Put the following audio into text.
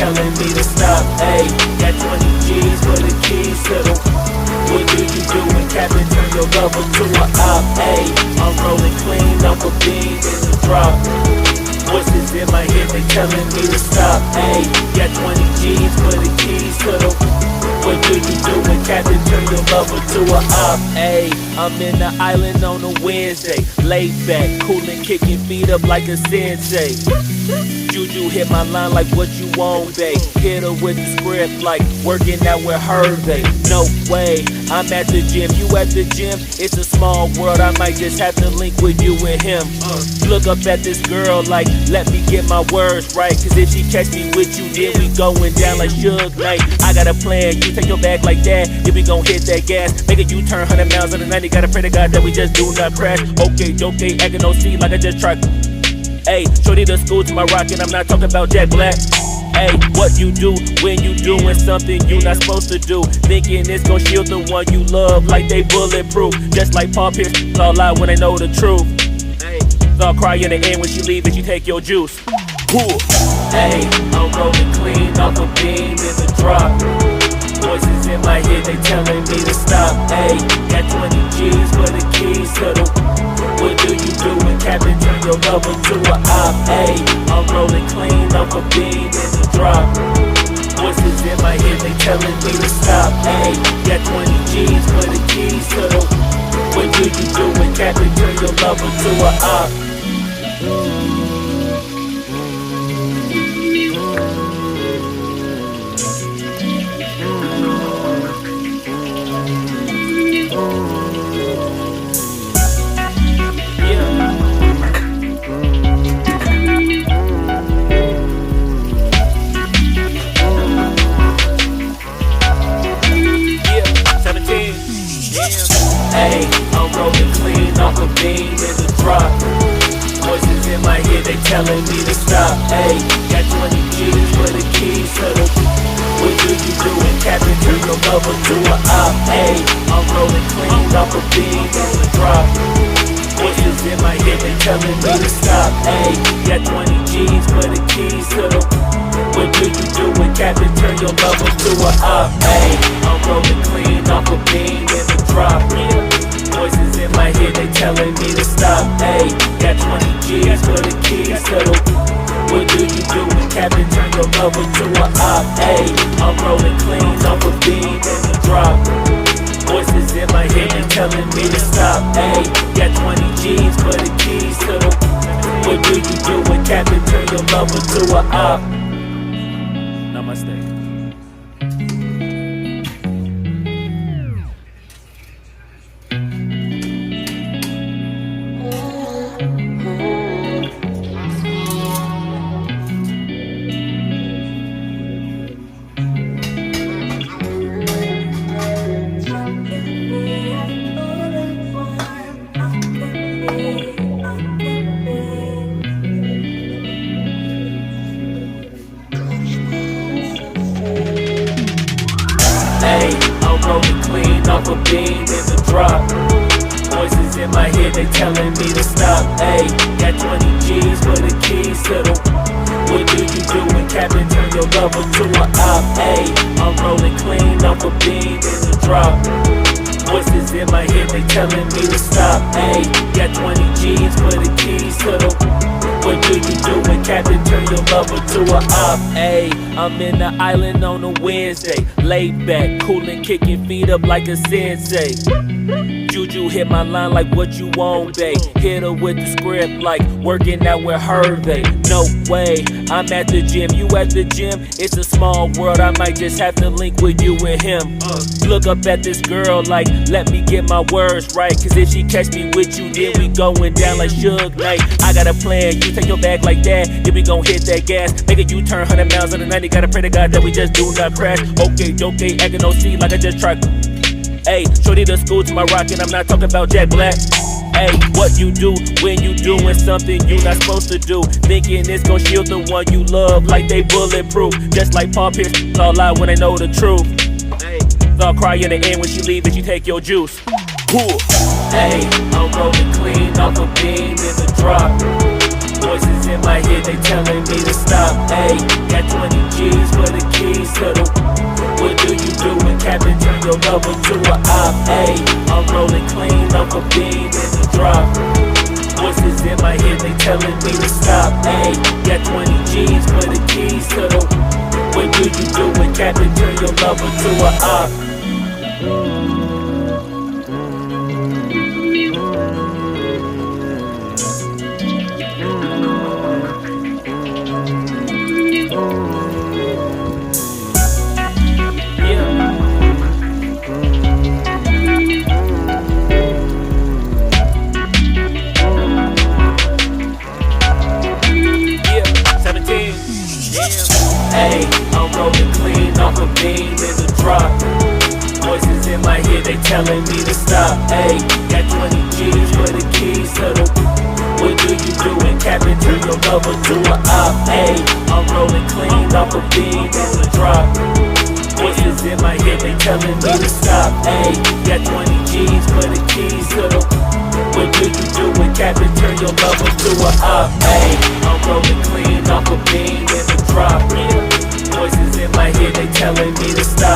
telling me to stop. Ayy, got 20 G's for the keys to the. What do you do when Captain turn your lover to a op? Ayy, I'm rolling clean off a beam in the drop. Voices in my head, they telling me to stop. Ayy, got 20 G's for the keys to the. What do you do when Captain turn your lover to a op? Ayy, I'm in the island on a Wednesday, laid back, coolin', kicking feet up like a sensei. Juju hit my line like what you want, babe. Hit her with the script like working out with her, babe. No way, I'm at the gym, you at the gym. It's a small world, I might just have to link with you and him. Look up at this girl like, let me get my words right. Cause if she catch me with you, then we going down like Suge Knight. I got a plan, you take your bag like that, then we gon' hit that gas. Make a U-turn 100 miles on the 90, gotta pray to God that we just do not crash. Okay, acting no C like I just tried. Ayy, shorty the school to my rock and I'm not talking about Jack Black. Ayy, what you do when you doing something you not supposed to do? Thinking it's gon' shield the one you love like they bulletproof. Just like Paul Pierce, all out when they know the truth. Ayy, so I'll cry in the end when she leave and she take your juice. Ayy, I'm rolling clean off a beam in the drop. Voices in my head, they telling me to stop. Ayy, got 20 G's for the keys to the. What do you do when Captain turn your lover to a op? Ayy, I'm rolling clean off a beam in the drop. Voices in my head, they telling me to stop. Ayy, got 20 G's for the keys to the. What do you do when Captain turn your lover to a op? Ayy, I'm rolling clean off a beam in the drop. Voices in my head, they telling me to stop. Ayy, got 20 G's for the keys to the. What do you do when Captain turn your lover to a op? Ayy, I'm rolling clean off a beam in the drop. Voices in my head, they telling me to stop. Ayy, got 20 G's for the keys to the. What do you do when Captain turn your lover to a op? Ayy, I'm rolling clean off a beam in the drop. Voices in my head, they telling me to stop. Ayy, got 20 G's for the keys to the. What do you do when Captain turn your lover to a op? Ayy, I'm rolling clean off a beam in the drop. Voices in my head, they telling me to stop. Ayy, got 20 G's for the keys to the. What do you do when Captain turn your lover to a op? Namaste. Ayy, I'm rolling clean off a beam in the drop. Voices in my head, they telling me to stop. Ayy, got 20 G's for the keys to the. What do you do when Captain turn your lover to a op? Ayy, I'm rolling clean off a beam in the drop. Voices in my head, they telling me to stop. Ayy, got 20 G's for the keys to the. What do you do when Captain turn your lover to a op? Ayy, I'm in the island on a Wednesday, laid back, coolin', kicking feet up like a sensei. Juju hit my line like what you want, babe. Hit her with the script like working out with her, babe. No way, I'm at the gym, you at the gym. It's a small world, I might just have to link with you and him. Look up at this girl like, let me get my words right. Cause if she catch me with you, then we going down like Suge Knight. I got a plan, you take your bag like that, then we gon' hit that gas. Make a U-turn 100 miles on the 90, gotta pray to God that we just do not crash. Okay, acting no C like I just tried. Ayy, shorty the school to my rock and I'm not talking about Jack Black. Ayy, what you do when you doing something you not supposed to do? Thinking it's gon' shield the one you love like they bulletproof. Just like Paul Pierce, all out when they know the truth. Ayy, so I'll cry in the end when she leave and she take your juice. Ayy, I'm rolling clean off a beam in the drop. Voices in my head, they telling me to stop. Ayy, got 20 G's for the keys to the. What do you do when Captain turn your lover to a op? Ayy, I'm rolling clean off a beam in the drop. Voices in my head, they telling me to stop. Ayy, got 20 G's for the keys to the. What do you do when Captain turn your lover to a op? Ayy, I'm rolling clean off a beam in the drop. Voices in my head, they telling me to stop. Ayy, got 20 G's for the keys to the. What do you do when Captain turn your lover to a op? Ayy, I'm rolling clean off a beam in the drop. Voices in my head, they telling me to stop. Ayy, got 20 G's for the keys to the. What do you do when Captain turn your lover to a op? Ayy, I'm rolling clean off a beam in the drop. Voices in my head, they telling me to stop.